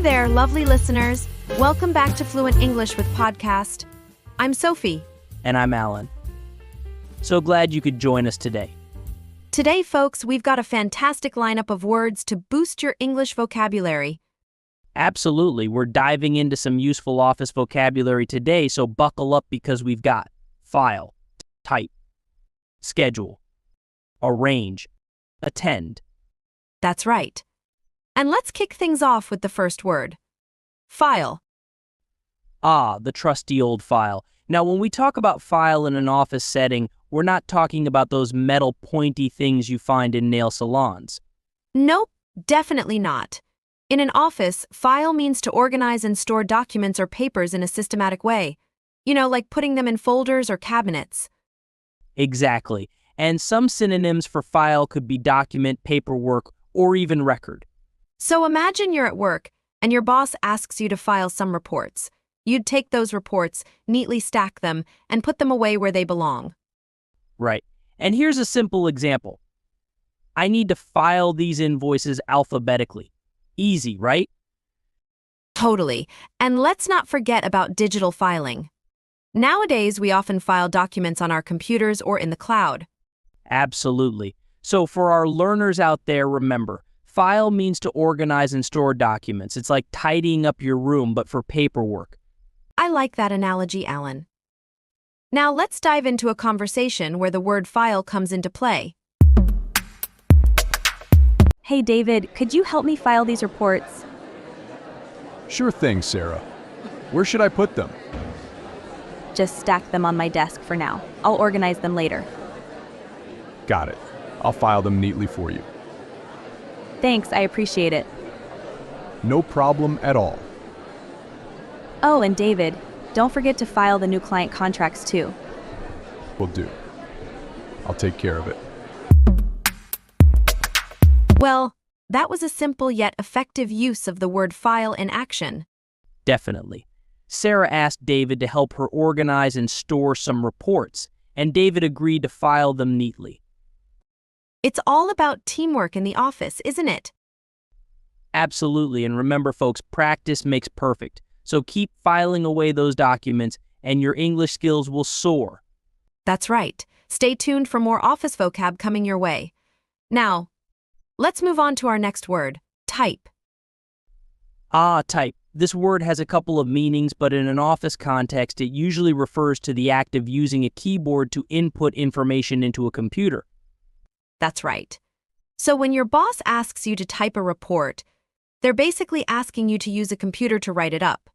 there, lovely listeners. Welcome back to Fluent English with Podcast. I'm Sophie. And I'm Alan. So glad you could join us today. Today, folks, we've got a fantastic lineup of words to boost your English vocabulary. Absolutely, we're diving into some useful office vocabulary today, so buckle up because we've got file, type, schedule, arrange, attend. That's right. And let's kick things off with the first word. File. Ah, the trusty old file. Now, when we talk about file in an office setting, we're not talking about those metal pointy things you find in nail salons. Nope, definitely not. In an office, file means to organize and store documents or papers in a systematic way. You know, like putting them in folders or cabinets. Exactly. And some synonyms for file could be document, paperwork, or even record. So imagine you're at work and your boss asks you to file some reports. You'd take those reports, neatly stack them, and put them away where they belong. Right. And here's a simple example. I need to file these invoices alphabetically. Easy, right? Totally. And let's not forget about digital filing. Nowadays, we often file documents on our computers or in the cloud. Absolutely. So for our learners out there, remember, file means to organize and store documents. It's like tidying up your room, but for paperwork. I like that analogy, Alan. Now let's dive into a conversation where the word file comes into play. Hey David, could you help me file these reports? Sure thing, Sarah. Where should I put them? Just stack them on my desk for now. I'll organize them later. Got it. I'll file them neatly for you. Thanks, I appreciate it. No problem at all. Oh, and David, don't forget to file the new client contracts too. Will do. I'll take care of it. Well, that was a simple yet effective use of the word file in action. Definitely. Sarah asked David to help her organize and store some reports, and David agreed to file them neatly. It's all about teamwork in the office, isn't it? Absolutely, and remember folks, practice makes perfect. So keep filing away those documents and your English skills will soar. That's right. Stay tuned for more office vocab coming your way. Now, let's move on to our next word, type. Ah, type. This word has a couple of meanings, but in an office context, it usually refers to the act of using a keyboard to input information into a computer. That's right. So when your boss asks you to type a report, they're basically asking you to use a computer to write it up.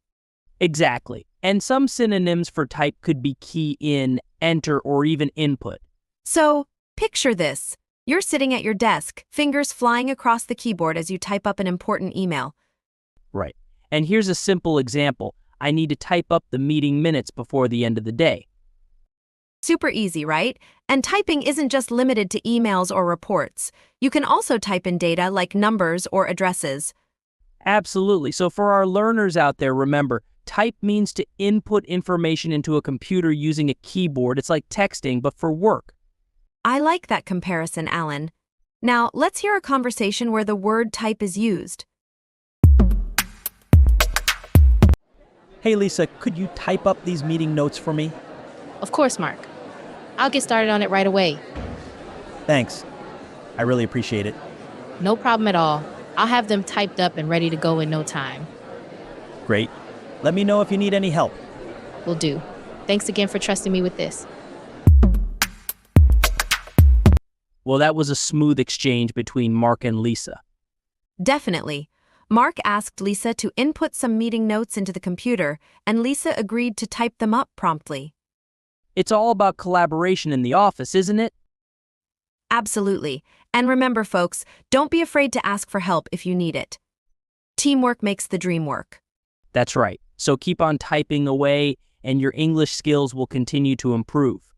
Exactly. And some synonyms for type could be key in, enter, or even input. So, picture this. You're sitting at your desk, fingers flying across the keyboard as you type up an important email. Right. And here's a simple example. I need to type up the meeting minutes before the end of the day. Super easy, right? And typing isn't just limited to emails or reports. You can also type in data like numbers or addresses. Absolutely. So for our learners out there, remember, type means to input information into a computer using a keyboard. It's like texting, but for work. I like that comparison, Alan. Now, let's hear a conversation where the word type is used. Hey Lisa, could you type up these meeting notes for me? Of course, Mark. I'll get started on it right away. Thanks. I really appreciate it. No problem at all. I'll have them typed up and ready to go in no time. Great. Let me know if you need any help. Will do. Thanks again for trusting me with this. Well, that was a smooth exchange between Mark and Lisa. Definitely. Mark asked Lisa to input some meeting notes into the computer, and Lisa agreed to type them up promptly. It's all about collaboration in the office, isn't it? Absolutely. And remember, folks, don't be afraid to ask for help if you need it. Teamwork makes the dream work. That's right. So keep on typing away, and your English skills will continue to improve.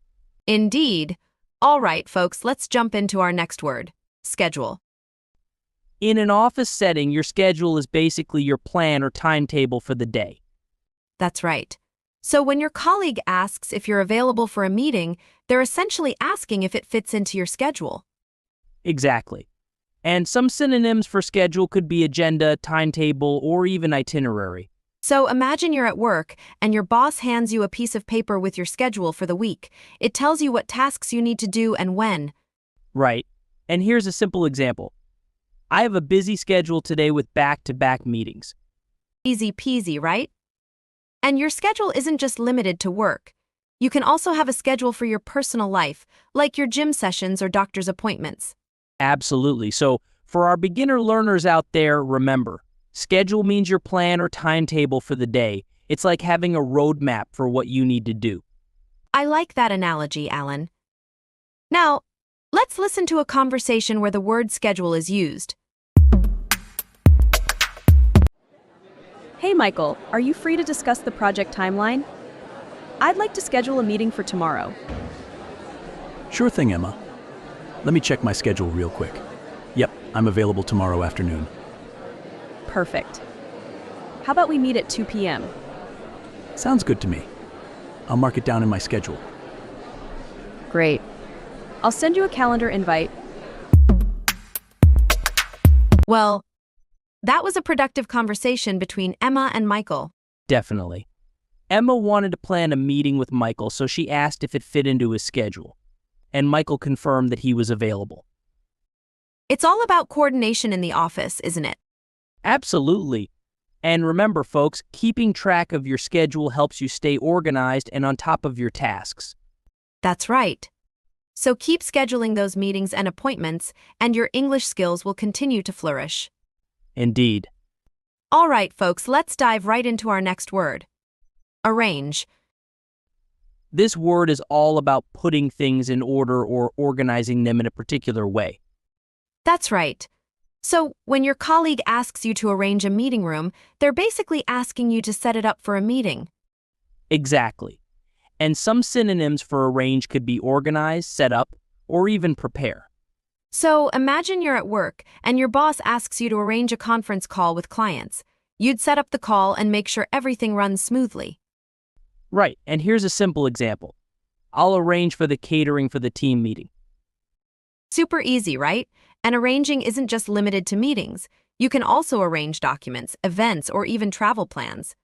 Indeed. All right, folks, let's jump into our next word, schedule. In an office setting, your schedule is basically your plan or timetable for the day. That's right. So when your colleague asks if you're available for a meeting, they're essentially asking if it fits into your schedule. Exactly. And some synonyms for schedule could be agenda, timetable, or even itinerary. So imagine you're at work and your boss hands you a piece of paper with your schedule for the week. It tells you what tasks you need to do and when. Right. And here's a simple example. I have a busy schedule today with back-to-back meetings. Easy peasy, right? And your schedule isn't just limited to work. You can also have a schedule for your personal life, like your gym sessions or doctor's appointments. Absolutely. So for our beginner learners out there, remember, schedule means your plan or timetable for the day. It's like having a roadmap for what you need to do. I like that analogy, Alan. Now, let's listen to a conversation where the word schedule is used. Hey Michael, are you free to discuss the project timeline? I'd like to schedule a meeting for tomorrow. Sure thing, Emma. Let me check my schedule real quick. Yep, I'm available tomorrow afternoon. Perfect. How about we meet at 2 p.m.? Sounds good to me. I'll mark it down in my schedule. Great. I'll send you a calendar invite. Well, that was a productive conversation between Emma and Michael. Definitely. Emma wanted to plan a meeting with Michael, so she asked if it fit into his schedule. And Michael confirmed that he was available. It's all about coordination in the office, isn't it? Absolutely. And remember, folks, keeping track of your schedule helps you stay organized and on top of your tasks. That's right. So keep scheduling those meetings and appointments, and your English skills will continue to flourish. Indeed. All right, folks, let's dive right into our next word. Arrange. This word is all about putting things in order or organizing them in a particular way. That's right. So, when your colleague asks you to arrange a meeting room, they're basically asking you to set it up for a meeting. Exactly. And some synonyms for arrange could be organize, set up, or even prepare. So, imagine you're at work and your boss asks you to arrange a conference call with clients. You'd set up the call and make sure everything runs smoothly. Right, and here's a simple example. I'll arrange for the catering for the team meeting. Super easy, right? And arranging isn't just limited to meetings. You can also arrange documents, events, or even travel plans.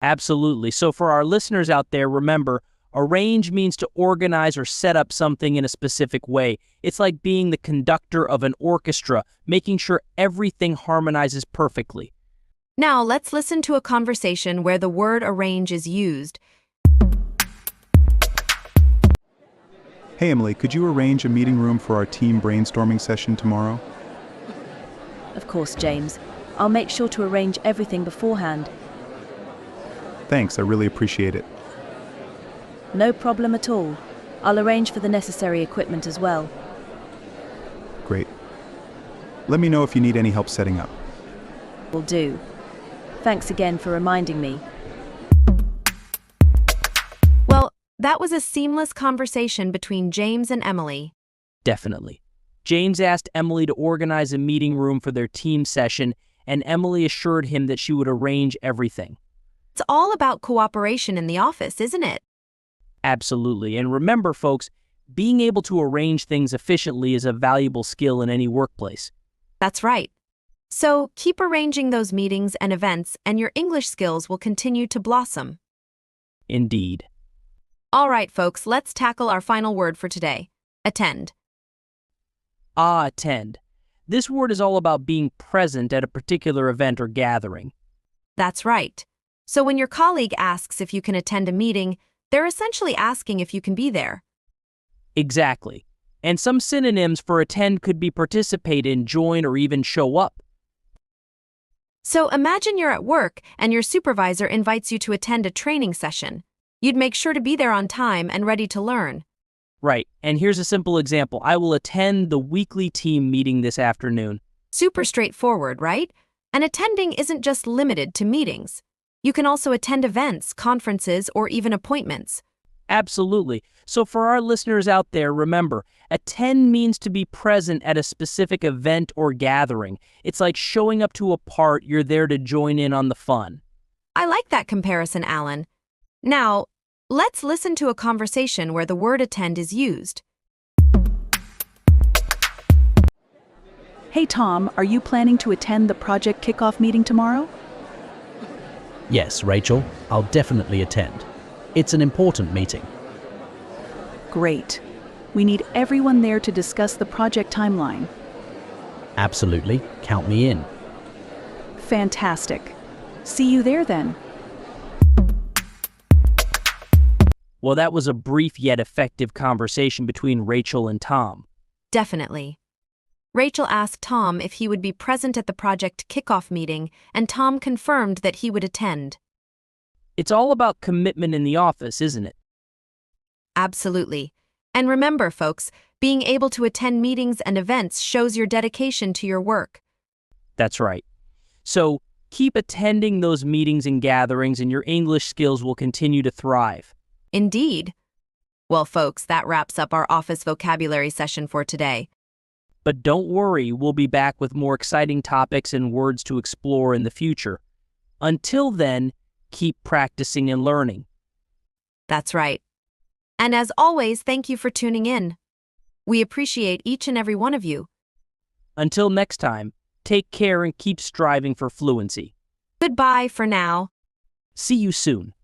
Absolutely. So for our listeners out there, remember, arrange means to organize or set up something in a specific way. It's like being the conductor of an orchestra, making sure everything harmonizes perfectly. Now, let's listen to a conversation where the word arrange is used. Hey Emily, could you arrange a meeting room for our team brainstorming session tomorrow? Of course, James. I'll make sure to arrange everything beforehand. Thanks, I really appreciate it. No problem at all. I'll arrange for the necessary equipment as well. Great. Let me know if you need any help setting up. Will do. Thanks again for reminding me. Well, that was a seamless conversation between James and Emily. Definitely. James asked Emily to organize a meeting room for their team session, and Emily assured him that she would arrange everything. It's all about cooperation in the office, isn't it? Absolutely. And remember, folks, being able to arrange things efficiently is a valuable skill in any workplace. That's right. So keep arranging those meetings and events, and your English skills will continue to blossom. Indeed. All right, folks, let's tackle our final word for today. Attend. Attend. This word is all about being present at a particular event or gathering. That's right. So when your colleague asks if you can attend a meeting, they're essentially asking if you can be there. Exactly. And some synonyms for attend could be participate in, join, or even show up. So imagine you're at work and your supervisor invites you to attend a training session. You'd make sure to be there on time and ready to learn. Right, and here's a simple example. I will attend the weekly team meeting this afternoon. Super straightforward, right? And attending isn't just limited to meetings. You can also attend events, conferences, or even appointments. Absolutely. So for our listeners out there, remember, attend means to be present at a specific event or gathering. It's like showing up to a part, you're there to join in on the fun. I like that comparison, Alan. Now, let's listen to a conversation where the word attend is used. Hey Tom, are you planning to attend the project kickoff meeting tomorrow? Yes, Rachel, I'll definitely attend. It's an important meeting. Great. We need everyone there to discuss the project timeline. Absolutely. Count me in. Fantastic. See you there then. Well, that was a brief yet effective conversation between Rachel and Tom. Definitely. Rachel asked Tom if he would be present at the project kickoff meeting, and Tom confirmed that he would attend. It's all about commitment in the office, isn't it? Absolutely. And remember, folks, being able to attend meetings and events shows your dedication to your work. That's right. So keep attending those meetings and gatherings, and your English skills will continue to thrive. Indeed. Well, folks, that wraps up our office vocabulary session for today. But don't worry, we'll be back with more exciting topics and words to explore in the future. Until then, keep practicing and learning. That's right. And as always, thank you for tuning in. We appreciate each and every one of you. Until next time, take care and keep striving for fluency. Goodbye for now. See you soon.